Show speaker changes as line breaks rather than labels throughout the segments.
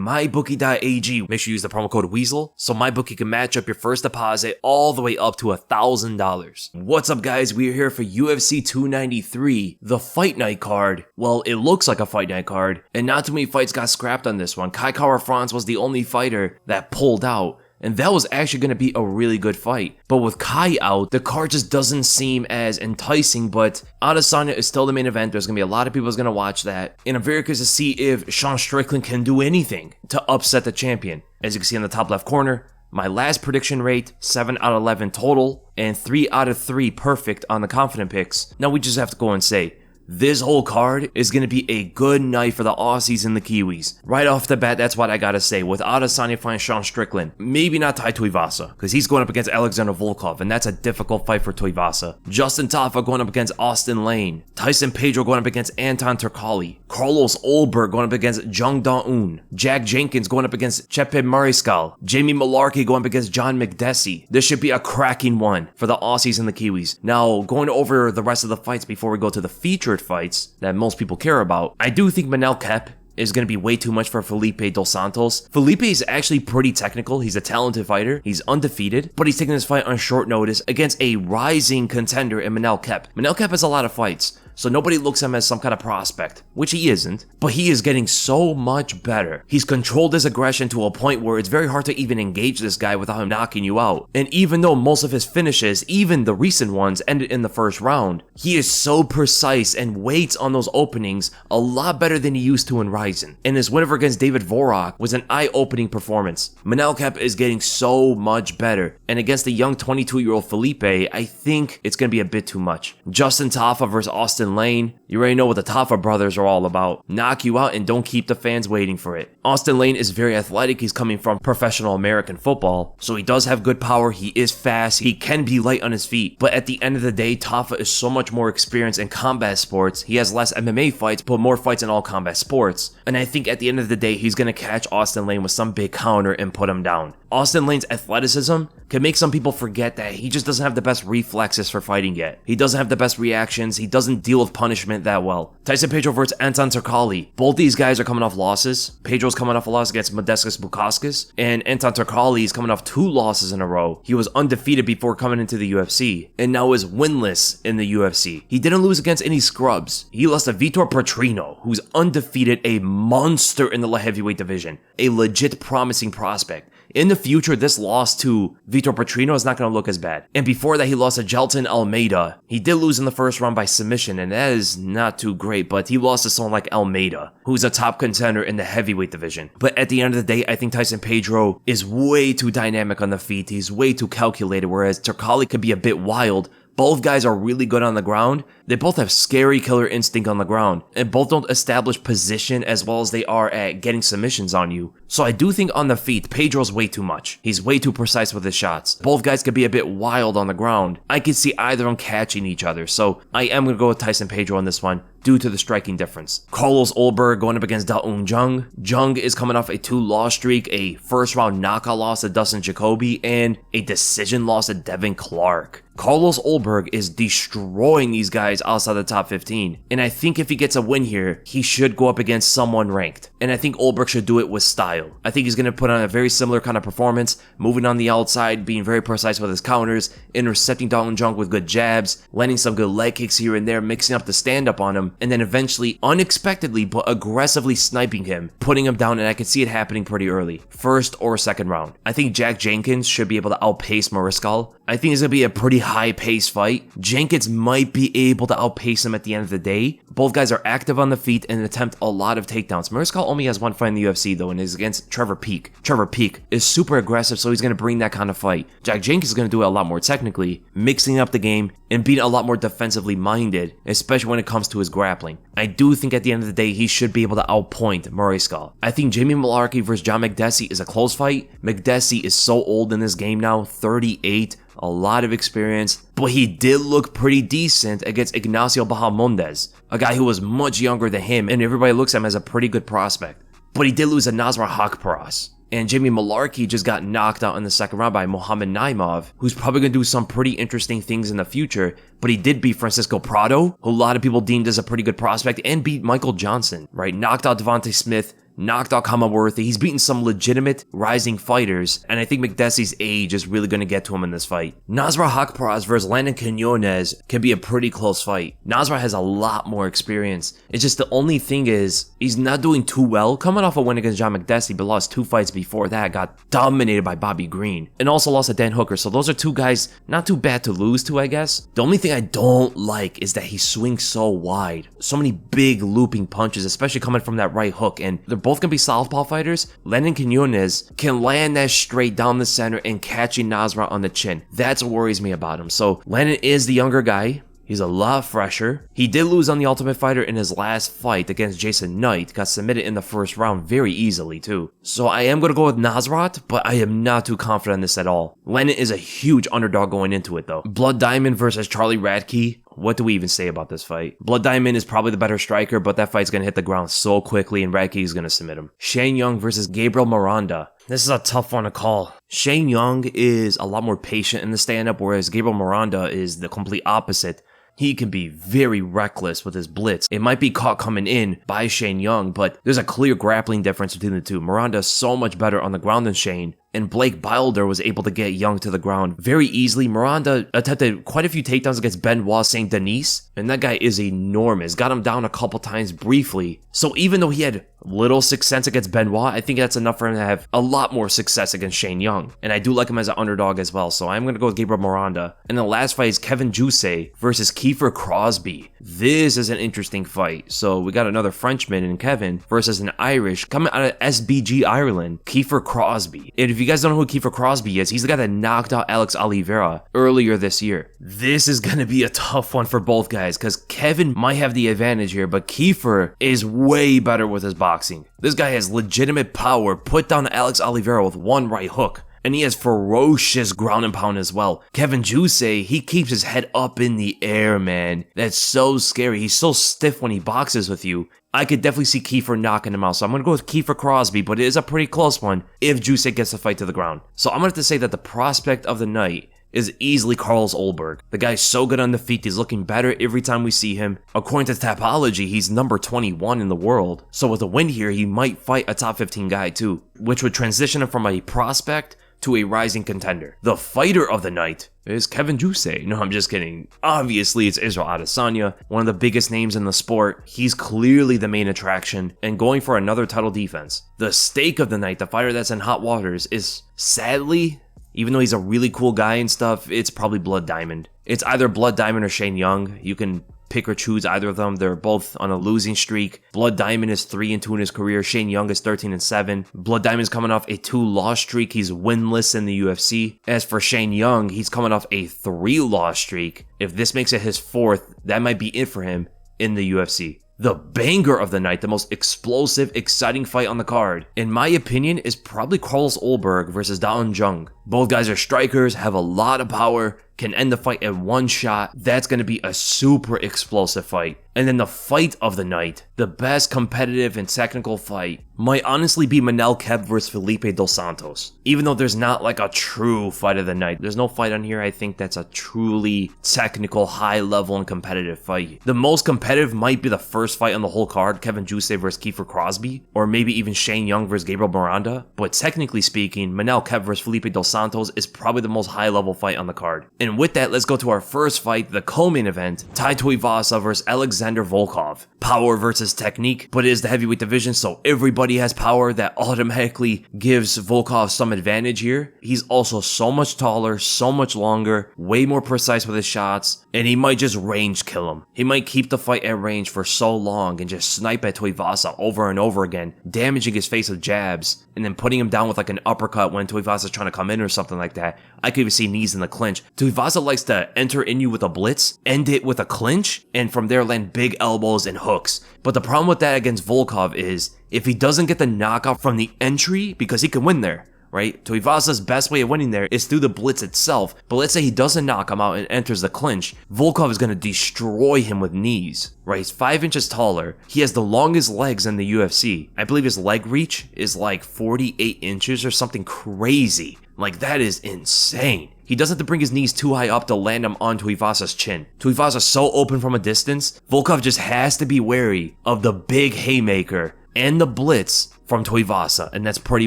mybookie.ag. Make sure you use the promo code Weasel so MyBookie can match up your first deposit all the way up to $1,000. What's up, guys? We're here for UFC 293, the Fight Night card. Well, it looks like a Fight Night card, and not too many fights got scrapped on this one. Kai Kara-France was the only fighter that pulled out, and that was actually going to be a really good fight. But with Kai out, the card just doesn't seem as enticing, but Adesanya is still the main event. There's going to be a lot of people who's going to watch that. And I'm very curious to see if Sean Strickland can do anything to upset the champion. As you can see in the top left corner, my last prediction rate, 7 out of 11 total, and 3 out of 3 perfect on the confident picks. Now we just have to go and say, this whole card is going to be a good night for the Aussies and the Kiwis. Right off the bat, that's what I gotta say. With Adesanya fighting Sean Strickland, maybe not Tuivasa, because he's going up against Alexander Volkov, and that's a difficult fight for Tuivasa. Justin Tafa going up against Austen Lane. Tyson Pedro going up against Anton Turkalj. Carlos Ulberg going up against Jung. Jack Jenkins going up against Chepe Mariscal. Jamie Mullarkey going up against John Makdessi. This should be a cracking one for the Aussies and the Kiwis. Now, going over the rest of the fights before we go to the featured fights that most people care about, I do think Manel Kape is going to be way too much for Felipe dos Santos. Felipe is actually pretty technical. He's a talented fighter. He's undefeated, but he's taking this fight on short notice against a rising contender in Manel Kape. Manel Kape has a lot of fights, so nobody looks at him as some kind of prospect, which he isn't, but he is getting so much better. He's controlled his aggression to a point where it's very hard to even engage this guy without him knocking you out. And even though most of his finishes, even the recent ones, ended in the first round, he is so precise and waits on those openings a lot better than he used to in Ryzen. And his win over against David Vorak was an eye-opening performance. Manel Kape is getting so much better, and against the young 22-year-old Felipe, I think it's going to be a bit too much. Justin Tafa versus Austen Lane, you already know what the Tafa brothers are all about. Knock you out and don't keep the fans waiting for it. Austen Lane is very athletic. He's coming from professional American football, so he does have good power. He is fast. He can be light on his feet. But at the end of the day, Tafa is so much more experienced in combat sports. He has less MMA fights, but more fights in all combat sports. And I think at the end of the day, he's going to catch Austen Lane with some big counter and put him down. Austen Lane's athleticism can make some people forget that he just doesn't have the best reflexes for fighting yet. He doesn't have the best reactions. He doesn't deal with punishment that well. Tyson Pedro versus Anton Turkalj. Both these guys are coming off losses. Pedro's coming off a loss against Makdessi Bukauskas, and Anton Turkalj is coming off 2 losses in a row. He was undefeated before coming into the UFC, and now is winless in the UFC. He didn't lose against any scrubs. He lost to Vitor Petrino, who's undefeated, a monster in the light heavyweight division, a legit promising prospect. In the future, this loss to Vitor Petrino is not going to look as bad. And before that, he lost to Gelton Almeida. He did lose in the first round by submission, and that is not too great, but he lost to someone like Almeida, who's a top contender in the heavyweight division. But at the end of the day, I think Tyson Pedro is way too dynamic on the feet. He's way too calculated, whereas Turkalj could be a bit wild. Both guys are really good on the ground. They both have scary killer instinct on the ground, and both don't establish position as well as they are at getting submissions on you. So I do think on the feet, Pedro's way too much. He's way too precise with his shots. Both guys could be a bit wild on the ground. I can see either of them catching each other, so I am going to go with Tyson Pedro on this one due to the striking difference. Carlos Ulberg going up against Jung. Jung is coming off a 2-loss streak, a first-round knockout loss to Dustin Jacoby, and a decision loss to Devin Clark. Carlos Ulberg is destroying these guys outside the top 15. And I think if he gets a win here, he should go up against someone ranked. And I think Ulberg should do it with style. I think he's going to put on a very similar kind of performance, moving on the outside, being very precise with his counters, intercepting Jung with good jabs, landing some good leg kicks here and there, mixing up the stand-up on him, and then eventually, unexpectedly but aggressively sniping him, putting him down, and I can see it happening pretty early. First or second round. I think Jack Jenkins should be able to outpace Mariscal. I think it's going to be a pretty high-paced fight. Jenkins might be able to outpace him at the end of the day. Both guys are active on the feet and attempt a lot of takedowns. Mariscal only has one fight in the UFC though, and is against Trevor Peek. Trevor Peek is super aggressive, so he's going to bring that kind of fight. Jack Jenkins is going to do it a lot more technically, mixing up the game and being a lot more defensively minded, especially when it comes to his grappling. I do think at the end of the day, he should be able to outpoint Mariscal. I think Jamie Mullarkey versus John Makdessi is a close fight. Makdessi is so old in this game now, 38, a lot of experience, but he did look pretty decent against Ignacio Bahamondes, a guy who was much younger than him, and everybody looks at him as a pretty good prospect. But he did lose to Nasrat Haqparast. And Jamie Mullarkey just got knocked out in the second round by Mohamed Naimov, who's probably going to do some pretty interesting things in the future, but he did beat Francisco Prado, who a lot of people deemed as a pretty good prospect, and beat Michael Johnson, right? Knocked out Devontae Smith, knocked out Kamaworthy. He's beaten some legitimate rising fighters, and I think Makdessi's age is really going to get to him in this fight. Nasrat Haqparast versus Landon Quinones can be a pretty close fight. Nasrat has a lot more experience. It's just the only thing is, he's not doing too well. Coming off a win against John Makdessi, but lost 2 fights before that, got dominated by Bobby Green, and also lost to Dan Hooker. So those are 2 guys not too bad to lose to, I guess. The only thing I don't like is that he swings so wide. So many big looping punches, especially coming from that right hook, and they're both gonna be southpaw fighters. Landon Quinones can land that straight down the center and catching Nasrat on the chin. That's what worries me about him. So Landon is the younger guy. He's a lot fresher. He did lose on the Ultimate Fighter in his last fight against Jason Knight. Got submitted in the first round very easily too. So I am going to go with Nasrat, but I am not too confident in this at all. Landon is a huge underdog going into it though. Blood Diamond versus Charlie Ratke. What do we even say about this fight? Blood Diamond is probably the better striker, but that fight's going to hit the ground so quickly and Ratke is going to submit him. Shane Jung versus Gabriel Miranda. This is a tough one to call. Shane Jung is a lot more patient in the stand-up, whereas Gabriel Miranda is the complete opposite. He can be very reckless with his blitz. It might be caught coming in by Shane Jung, but there's a clear grappling difference between the two. Miranda is so much better on the ground than Shane, and Blake Bilder was able to get Jung to the ground very easily. Miranda attempted quite a few takedowns against Benoit St. Denis, and that guy is enormous. Got him down a couple times briefly. So even though he had little success against Benoit, I think that's enough for him to have a lot more success against Shane Jung. And I do like him as an underdog as well, so I'm going to go with Gabriel Miranda. And the last fight is Kevin Jousset versus Kiefer Crosbie. This is an interesting fight. So we got another Frenchman in Kevin versus an Irish coming out of SBG Ireland, Kiefer Crosbie. And if you guys don't know who Kiefer Crosbie is, he's the guy that knocked out Alex Oliveira earlier this year. This is going to be a tough one for both guys because Kevin might have the advantage here, but Kiefer is way better with his boxing. This guy has legitimate power, put down Alex Oliveira with one right hook. And he has ferocious ground and pound as well. Kevin Jousset, he keeps his head up in the air, man. That's so scary. He's so stiff when he boxes with you. I could definitely see Kiefer knocking him out. So I'm going to go with Kiefer Crosbie, but it is a pretty close one if Jousset gets the fight to the ground. So I'm going to have to say that the prospect of the night is easily Carlos Ulberg. The guy's so good on the feet, he's looking better every time we see him. According to Tapology, he's number 21 in the world. So with a win here, he might fight a top 15 guy too, which would transition him from a prospect to a rising contender. The fighter of the night is Kevin Jousset. No, I'm just kidding. Obviously, it's Israel Adesanya, one of the biggest names in the sport. He's clearly the main attraction and going for another title defense. The stake of the night, the fighter that's in hot waters, is sadly, even though he's a really cool guy and stuff, it's probably Blood Diamond. It's either Blood Diamond or Shane Jung. You can pick or choose either of them. They're both on a losing streak. Blood Diamond is 3-2 in his career. Shane Jung is 13-7. Blood Diamond is coming off a 2-loss streak. He's winless in the UFC. As for Shane Jung, he's coming off a 3-loss streak. If this makes it his 4th, that might be it for him in the UFC. The banger of the night, the most explosive, exciting fight on the card, in my opinion, is probably Carlos Ulberg versus Da Jung. Both guys are strikers, have a lot of power, can end the fight at one shot. That's going to be a super explosive fight. And then the fight of the night, the best competitive and technical fight, might honestly be Manel Kape versus Felipe dos Santos. Even though there's not like a true fight of the night. There's no fight on here I think that's a truly technical, high level and competitive fight. The most competitive might be the first fight on the whole card, Kevin Jousset versus Kiefer Crosbie, or maybe even Shane Jung versus Gabriel Miranda. But technically speaking, Manel Kape versus Felipe dos Santos is probably the most high level fight on the card. And with that, let's go to our first fight, the co-main event, Tuivasa versus Alexander Volkov. Power versus technique, but it is the heavyweight division, so everybody has power. That automatically gives Volkov some advantage here. He's also so much taller, so much longer, way more precise with his shots, and he might just range kill him. He might keep the fight at range for so long and just snipe at Tuivasa over and over again, damaging his face with jabs, and then putting him down with like an uppercut when Tuivasa's trying to come in or something like that. I could even see knees in the clinch. Tuivasa likes to enter in you with a blitz, end it with a clinch, and from there land big elbows and hooks. But the problem with that against Volkov is if he doesn't get the knockout from the entry, because he can win there, right? Tuivasa's best way of winning there is through the blitz itself. But let's say he doesn't knock him out and enters the clinch. Volkov is going to destroy him with knees, right? He's 5 inches taller. He has the longest legs in the UFC. I believe his leg reach is like 48 inches or something crazy. Like, that is insane. He doesn't have to bring his knees too high up to land him on Tuivasa's chin. Tuivasa's so open from a distance, Volkov just has to be wary of the big haymaker and the blitz from Tuivasa, and that's pretty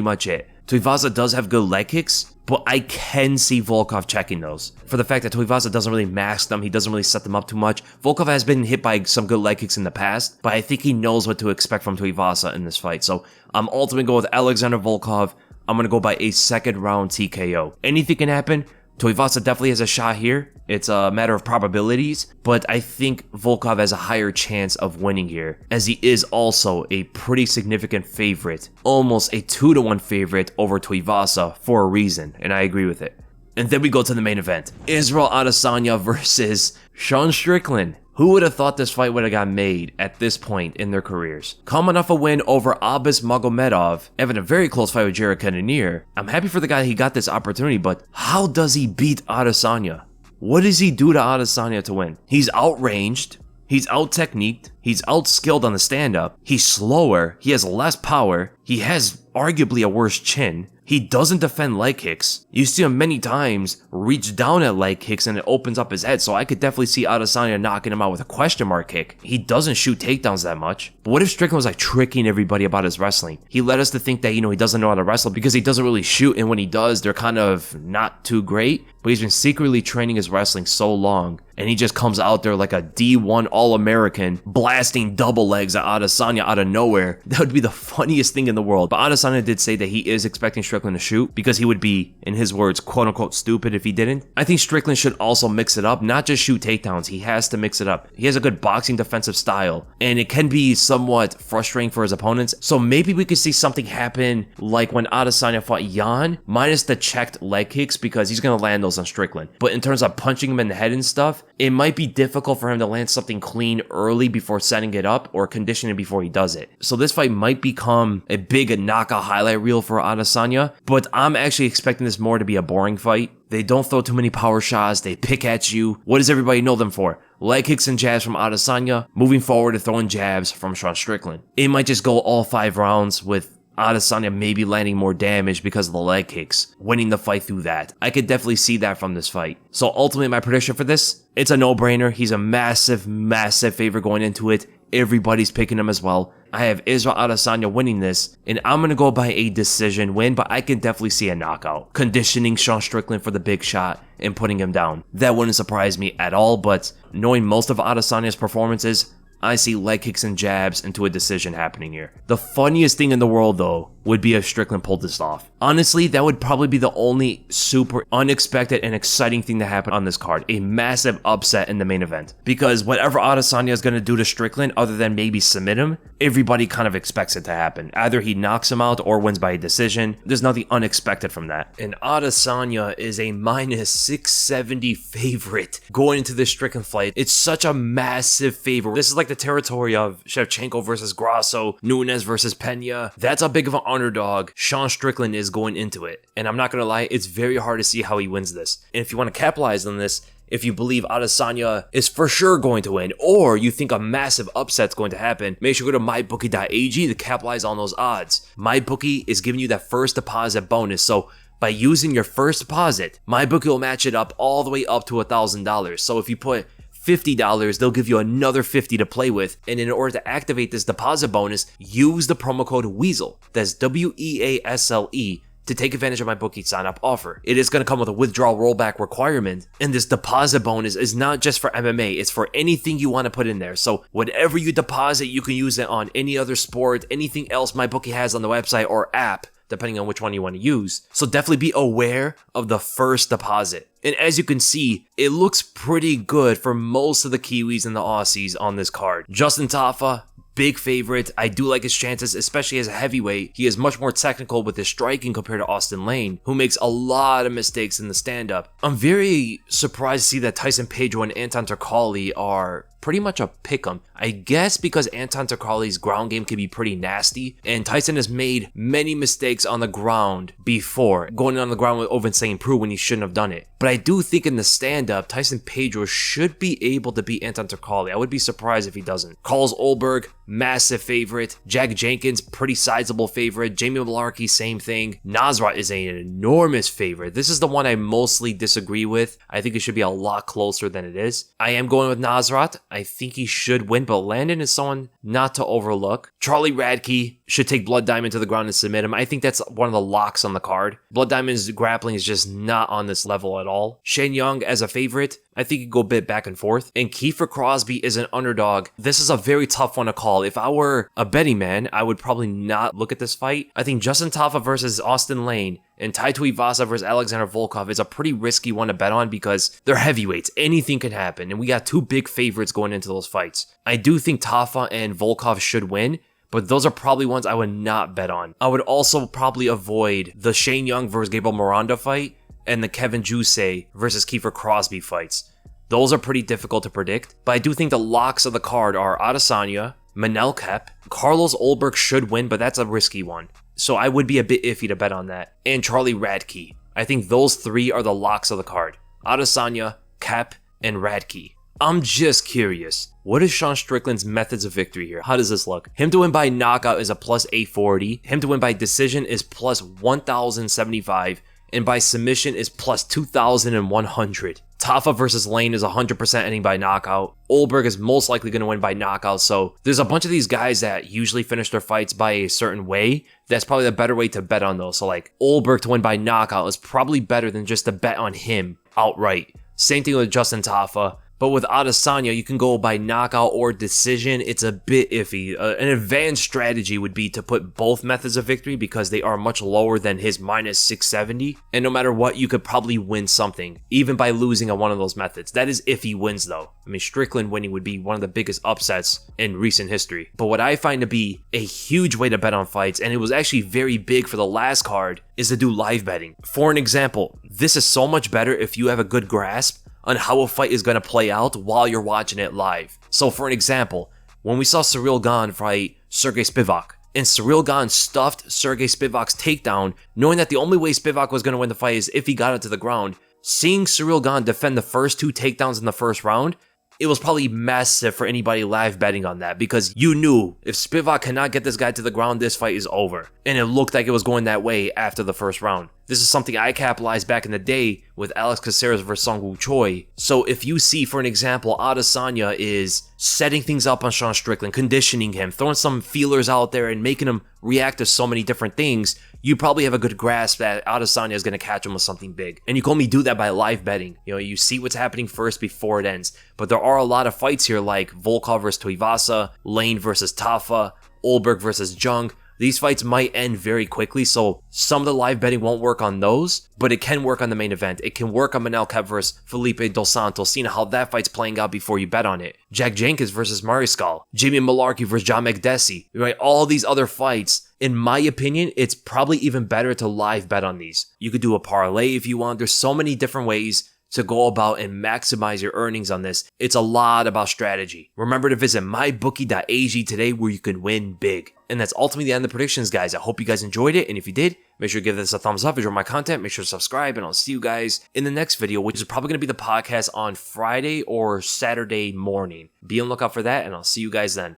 much it. Tuivasa does have good leg kicks, but I can see Volkov checking those. For the fact that Tuivasa doesn't really mask them, he doesn't really set them up too much. Volkov has been hit by some good leg kicks in the past, but I think he knows what to expect from Tuivasa in this fight. So I'm ultimately going with Alexander Volkov. I'm going to go by a second round TKO. Anything can happen. Tuivasa definitely has a shot here. It's a matter of probabilities, but I think Volkov has a higher chance of winning here, as he is also a pretty significant favorite, almost a 2-to-1 favorite over Tuivasa for a reason, and I agree with it. And then we go to the main event. Israel Adesanya versus Sean Strickland. Who would have thought this fight would have got made at this point in their careers? Coming off a win over Abis Magomedov, having a very close fight with Jared Cannonier. I'm happy for the guy he got this opportunity, but how does he beat Adesanya? What does he do to Adesanya to win? He's outranged, he's out-techniqued, he's out-skilled on the stand-up, he's slower, he has less power, he has arguably a worse chin. He doesn't defend leg kicks. You see him many times reach down at leg kicks and it opens up his head, so I could definitely see Adesanya knocking him out with a question mark kick. He doesn't shoot takedowns that much. But what if Strickland was like tricking everybody about his wrestling? He led us to think that, he doesn't know how to wrestle because he doesn't really shoot, and when he does, they're kind of not too great. But he's been secretly training his wrestling so long, and he just comes out there like a D1 All-American, blasting double legs at Adesanya out of nowhere. That would be the funniest thing in the world. But Adesanya did say that he is expecting Strickland to shoot because he would be, in his words, quote-unquote stupid if he didn't. I think Strickland should also mix it up, not just shoot takedowns. He has to mix it up. He has a good boxing defensive style, and it can be somewhat frustrating for his opponents. So maybe we could see something happen like when Adesanya fought Jan, minus the checked leg kicks, because he's going to land those on Strickland. But in terms of punching him in the head and stuff, it might be difficult for him to land something clean early before setting it up or conditioning before he does it. So this fight might become a big knockout highlight reel for Adesanya, but I'm actually expecting this more to be a boring fight. They don't throw too many power shots, they pick at you. What does everybody know them for? Leg kicks and jabs from Adesanya, moving forward and throwing jabs from Sean Strickland. It might just go all 5 rounds with Adesanya maybe landing more damage because of the leg kicks, winning the fight through that. I could definitely see that from this fight. So ultimately, my prediction for this, it's a no-brainer. He's a massive, massive favorite going into it. Everybody's picking him as well. I have Israel Adesanya winning this, and I'm going to go by a decision win, but I can definitely see a knockout. Conditioning Sean Strickland for the big shot and putting him down. That wouldn't surprise me at all, but knowing most of Adesanya's performances, I see leg kicks and jabs into a decision happening here. The funniest thing in the world, though, would be if Strickland pulled this off. Honestly, that would probably be the only super unexpected and exciting thing to happen on this card. A massive upset in the main event. Because whatever Adesanya is going to do to Strickland, other than maybe submit him, everybody kind of expects it to happen. Either he knocks him out or wins by a decision. There's nothing unexpected from that. And Adesanya is a minus 670 favorite going into this Strickland fight. It's such a massive favorite. This is like the territory of Shevchenko versus Grasso, Nunes versus Pena. That's how big of an underdog Sean Strickland is going into it. And I'm not going to lie, it's very hard to see how he wins this. And if you want to capitalize on this, if you believe Adesanya is for sure going to win, or you think a massive upset's going to happen, make sure to go to mybookie.ag to capitalize on those odds. MyBookie is giving you that first deposit bonus, so by using your first deposit, MyBookie will match it up all the way up to $1,000. So if you put $50, they'll give you another $50 to play with. And in order to activate this deposit bonus, use the promo code WEASEL, that's WEASLE, to take advantage of my bookie sign-up offer. It is going to come with a withdrawal rollback requirement, and this deposit bonus is not just for MMA, it's for anything you want to put in there. So whatever you deposit, you can use it on any other sport, anything else my bookie has on the website or app, depending on which one you want to use. So definitely be aware of the first deposit. And as you can see, it looks pretty good for most of the Kiwis and the Aussies on this card. Justin Tafa, big favorite. I do like his chances, especially as a heavyweight. He is much more technical with his striking compared to Austen Lane, who makes a lot of mistakes in the stand-up. I'm very surprised to see that Tyson Pedro and Anton Turkalj are pretty much a pick'em. I guess because Anton Turkalj's ground game can be pretty nasty, and Tyson has made many mistakes on the ground before, going on the ground with over St. Preux when he shouldn't have done it. But I do think in the stand-up, Tyson Pedro should be able to beat Anton Turkalj. I would be surprised if he doesn't. Calls Ulberg, massive favorite. Jack Jenkins, pretty sizable favorite. Jamie Mullarkey, same thing. Nasrat is an enormous favorite. This is the one I mostly disagree with. I think it should be a lot closer than it is. I am going with Nasrat. I think he should win, but Landon is someone not to overlook. Charlie Ratke should take Blood Diamond to the ground and submit him. I think that's one of the locks on the card. Blood Diamond's grappling is just not on this level at all. Shane Young as a favorite, I think he could go a bit back and forth. And Kiefer Crosbie is an underdog. This is a very tough one to call. If I were a betting man, I would probably not look at this fight. I think Justin Tafa versus Austen Lane and Tuivasa versus Alexander Volkov is a pretty risky one to bet on because they're heavyweights. Anything can happen. And we got two big favorites going into those fights. I do think Tafa and Volkov should win, but those are probably ones I would not bet on. I would also probably avoid the Shane Young versus Gabriel Miranda fight and the Kevin Jousset versus Kiefer Crosbie fights. Those are pretty difficult to predict, but I do think the locks of the card are Adesanya, Manel Kape, Carlos Ulberg should win, but that's a risky one. So I would be a bit iffy to bet on that. And Charlie Ratke. I think those three are the locks of the card. Adesanya, Kape, and Ratke. I'm just curious. What is Sean Strickland's methods of victory here? How does this look? Him to win by knockout is a plus 840. Him to win by decision is plus 1,075. And by submission is plus 2,100. Tafa versus Lane is 100% ending by knockout. Ulberg is most likely going to win by knockout, so there's a bunch of these guys that usually finish their fights by a certain way. That's probably the better way to bet on those. So like Ulberg to win by knockout is probably better than just to bet on him outright. Same thing with Justin Tafa. But with Adesanya, you can go by knockout or decision. It's a bit iffy. An advanced strategy would be to put both methods of victory because they are much lower than his minus 670. And no matter what, you could probably win something, even by losing on one of those methods. That is if he wins, though. I mean, Strickland winning would be one of the biggest upsets in recent history. But what I find to be a huge way to bet on fights, and it was actually very big for the last card, is to do live betting. For an example, this is so much better if you have a good grasp on how a fight is going to play out while you're watching it live. So for an example, when we saw Ciryl Gane fight Sergey Spivak, and Ciryl Gane stuffed Sergey Spivak's takedown, knowing that the only way Spivak was going to win the fight is if he got it to the ground, seeing Ciryl Gane defend the first two takedowns in the first round, it was probably massive for anybody live betting on that because you knew if Spivak cannot get this guy to the ground, this fight is over. And it looked like it was going that way after the first round. This is something I capitalized back in the day with Alex Caceres versus Sung Woo Choi. So if you see, for an example, Adesanya is setting things up on Sean Strickland, conditioning him, throwing some feelers out there and making him react to so many different things, you probably have a good grasp that Adesanya is going to catch him with something big. And you can only do that by live betting. You know, you see what's happening first before it ends. But there are a lot of fights here like Volkov versus Tuivasa, Lane versus Tafa, Ulberg versus Jung. These fights might end very quickly, so some of the live betting won't work on those, but it can work on the main event. It can work on Manel Kape versus Felipe dos Santos, seeing how that fight's playing out before you bet on it. Jack Jenkins versus Mariscal, Jamie Mullarkey versus John Makdessi, right? All these other fights, in my opinion, it's probably even better to live bet on these. You could do a parlay if you want. There's so many different ways to go about and maximize your earnings on this. It's a lot about strategy. Remember to visit mybookie.ag today where you can win big. And that's ultimately the end of the predictions, guys. I hope you guys enjoyed it. And if you did, make sure to give this a thumbs up if you enjoy my content. Make sure to subscribe. And I'll see you guys in the next video, which is probably going to be the podcast on Friday or Saturday morning. Be on the lookout for that. And I'll see you guys then.